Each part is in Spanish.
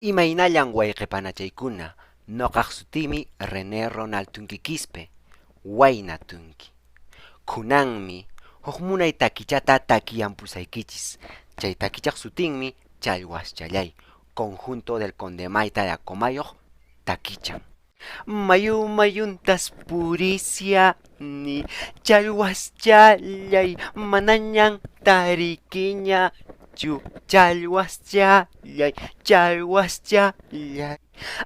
Imaynallan wayqipanachaykuna, noqaq sutimi René Ronald Tunki Quispe, wayna tunki. Kunanmi, huk munay takichata takiyampusaykichis. Chay takichaq sutinmi Challwaschallay, conjunto del Condemayta Yacomayoq takichan. Mayu mayuntas purisiani, challwaschallay, manañan tarikiñachu, challwaschallay, challwaschallay.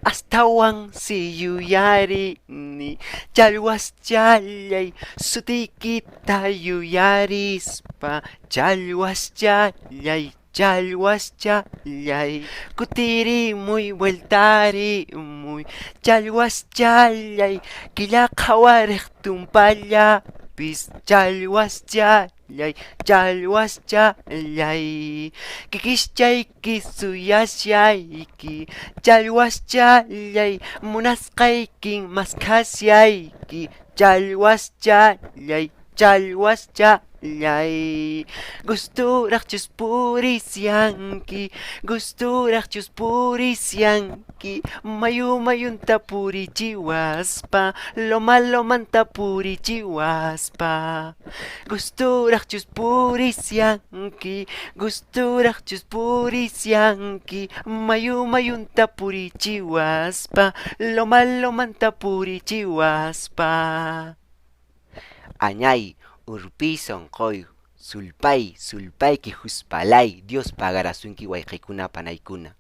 Astawan siyuyarini, challwaschallay, sutikita yuyarispa, challwaschallay, challwaschallay. Kutirimuy vueltarimuy, challwaschallay, killaqawaraq tumpallapis, challwaschallay, challwaschallay. Kikishchayki suyashayki, challwaschallay, munasqaykin maskhasyayki, challwaschallay, challwaschallay. Gusturaqchus purisyanki, gusturaqchus purisyanki, mayu mayunta purichiwaspa, loma lomanta purichiwaspa. Gusturaqchus purisyanki, gusturaqchus purisyanki, mayu mayunta purichiwaspa, loma lomanta purichiwaspa. Añay, urpison qoy, sulpay, sulpayki huspalay, Dios pagarasunki wayqaykuna panaykuna.